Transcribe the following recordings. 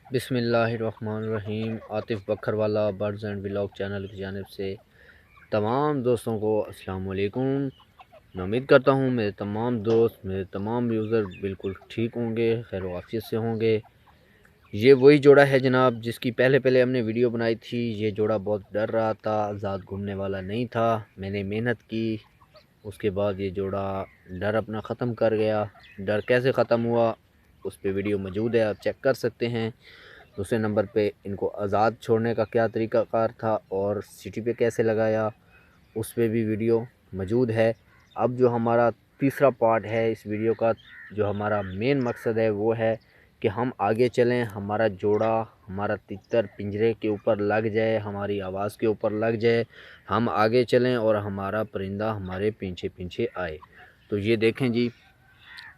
बिस्मिल्लाहिर्रहमानिर्रहीम। Atif Bakarwala birds and vlog channel की जानिब से तमाम दोस्तों को अस्सलाम वालेकुम। मैं उम्मीद करता हूँ मेरे तमाम दोस्त, मेरे तमाम यूज़र बिल्कुल ठीक होंगे, खैर वाफ़ियत से होंगे। ये वही जोड़ा है जनाब जिसकी पहले पहले हमने वीडियो बनाई थी। ये जोड़ा बहुत डर रहा था, आज़ाद घूमने वाला नहीं था। मैंने मेहनत की, उसके बाद ये जोड़ा डर अपना ख़त्म कर गया। डर कैसे ख़त्म हुआ उस पर वीडियो मौजूद है, आप चेक कर सकते हैं। दूसरे नंबर पे इनको आज़ाद छोड़ने का क्या तरीक़ाकार था और सिटी पे कैसे लगाया, उस पे भी वीडियो मौजूद है। अब जो हमारा तीसरा पार्ट है इस वीडियो का, जो हमारा मेन मकसद है वो है कि हम आगे चलें, हमारा जोड़ा, हमारा तितर पिंजरे के ऊपर लग जाए, हमारी आवाज़ के ऊपर लग जाए, हम आगे चलें और हमारा परिंदा हमारे पीछे पीछे आए। तो ये देखें जी,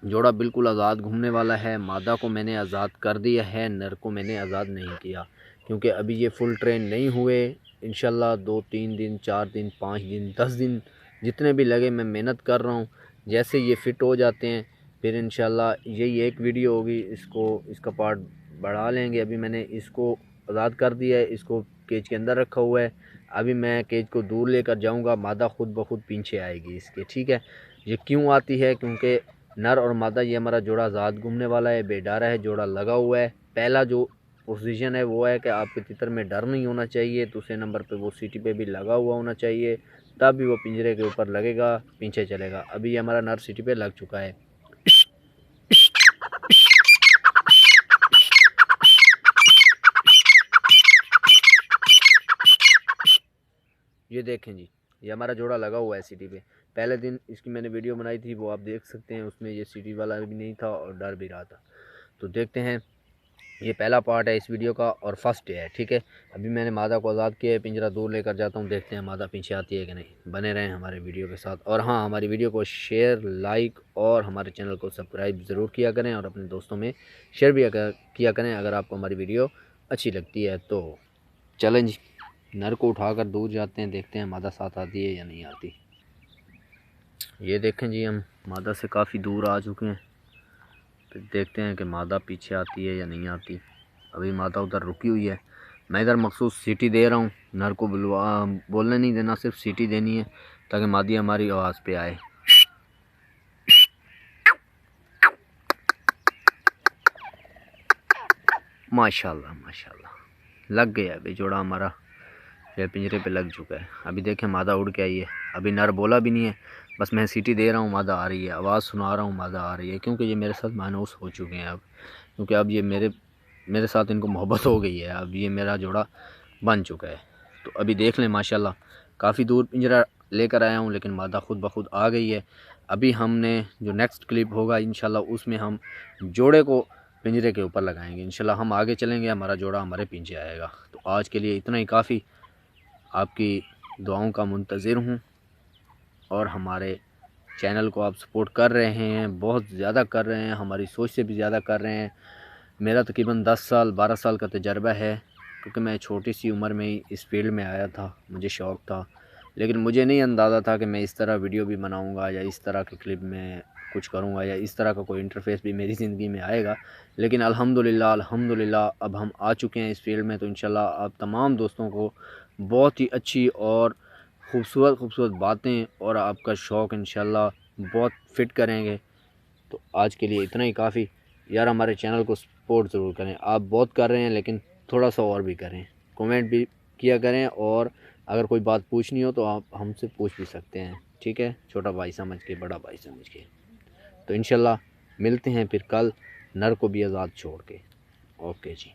जोड़ा बिल्कुल आज़ाद घूमने वाला है। मादा को मैंने आज़ाद कर दिया है, नर को मैंने आज़ाद नहीं किया, क्योंकि अभी ये फुल ट्रेन नहीं हुए। इंशाल्लाह 2-3 दिन, 4 दिन, 5 दिन, 10 दिन जितने भी लगे, मैं मेहनत कर रहा हूँ। जैसे ये फ़िट हो जाते हैं फिर इंशाल्लाह यही एक वीडियो होगी, इसका पार्ट बढ़ा लेंगे। अभी मैंने इसको आज़ाद कर दिया है, इसको केज के अंदर रखा हुआ है। अभी मैं केज को दूर लेकर जाऊँगा, मादा खुद ब खुद पीछे आएगी इसके, ठीक है। ये क्यों आती है? क्योंकि नर और मादा ये हमारा जोड़ा आज़ाद घूमने वाला है, बेडारा है, जोड़ा लगा हुआ है। पहला जो पोजीशन है वो है कि आपके तितर में डर नहीं होना चाहिए। दूसरे नंबर पे वो सीटी पे भी लगा हुआ होना चाहिए, तब भी वो पिंजरे के ऊपर लगेगा, पीछे चलेगा। अभी ये हमारा नर सीटी पे लग चुका है। ये देखें जी, ये हमारा जोड़ा लगा हुआ है सीटी पे। पहले दिन इसकी मैंने वीडियो बनाई थी, वो आप देख सकते हैं, उसमें ये सीटी वाला भी नहीं था और डर भी रहा था। तो देखते हैं, ये पहला पार्ट है इस वीडियो का और फर्स्ट डे है, ठीक है। अभी मैंने मादा को आज़ाद किया है, पिंजरा दूर लेकर जाता हूँ, देखते हैं मादा पीछे आती है कि नहीं। बने रहें हमारे वीडियो के साथ। और हाँ, हमारी वीडियो को शेयर, लाइक और हमारे चैनल को सब्सक्राइब ज़रूर किया करें और अपने दोस्तों में शेयर भी किया करें अगर आपको हमारी वीडियो अच्छी लगती है तो। चलें जी, नर को उठाकर दूर जाते हैं, देखते हैं मादा साथ आती है या नहीं आती। ये देखें जी, हम मादा से काफ़ी दूर आ चुके हैं। फिर देखते हैं कि मादा पीछे आती है या नहीं आती। अभी मादा उधर रुकी हुई है, मैं इधर मखसूस सीटी दे रहा हूँ। नर को बोलने नहीं देना, सिर्फ सीटी देनी है ताकि मादी हमारी आवाज़ पे आए। माशाल्लाह माशाल्लाह, लग गया। अभी जोड़ा हमारा ये पिंजरे पे लग चुका है। अभी देखें मादा उड़ के आई है। अभी नर बोला भी नहीं है, बस मैं सीटी दे रहा हूँ, मादा आ रही है, आवाज़ सुना रहा हूँ, मादा आ रही है। क्योंकि ये मेरे साथ मानूस हो चुके हैं अब, क्योंकि अब ये मेरे साथ इनको मोहब्बत हो गई है। अब ये मेरा जोड़ा बन चुका है। तो अभी देख लें, माशाल्लाह काफ़ी दूर पिंजरा लेकर आया हूँ, लेकिन मादा खुद ब खुद आ गई है। अभी हमने जो नेक्स्ट क्लिप होगा इंशाल्लाह, उसमें हम जोड़े को पिंजरे के ऊपर लगाएंगे। इंशाल्लाह हम आगे चलेंगे, हमारा जोड़ा हमारे पीछे आएगा। तो आज के लिए इतना ही काफ़ी। आपकी दुआओं का मुंतज़िर हूँ और हमारे चैनल को आप सपोर्ट कर रहे हैं, बहुत ज़्यादा कर रहे हैं, हमारी सोच से भी ज़्यादा कर रहे हैं। मेरा तकरीबन 10 साल 12 साल का तजर्बा है, क्योंकि मैं छोटी सी उम्र में ही इस फील्ड में आया था, मुझे शौक़ था। लेकिन मुझे नहीं अंदाज़ा था कि मैं इस तरह वीडियो भी बनाऊंगा या इस तरह के क्लिप में कुछ करूंगा या इस तरह का कोई इंटरफेस भी मेरी ज़िंदगी में आएगा। लेकिन अल्हम्दुलिल्लाह अल्हम्दुलिल्लाह अब हम आ चुके हैं इस फील्ड में। तो इंशाल्लाह आप तमाम दोस्तों को बहुत ही अच्छी और ख़ूबसूरत ख़ूबसूरत बातें और आपका शौक़ इंशाल्लाह बहुत फ़िट करेंगे। तो आज के लिए इतना ही काफ़ी। यार हमारे चैनल को सपोर्ट ज़रूर करें, आप बहुत कर रहे हैं लेकिन थोड़ा सा और भी करें, कमेंट भी किया करें। और अगर कोई बात पूछनी हो तो आप हमसे पूछ भी सकते हैं, ठीक है, छोटा भाई समझ के, बड़ा भाई समझ के। तो इंशाल्लाह मिलते हैं फिर कल, नर को भी आज़ाद छोड़ के। ओके जी।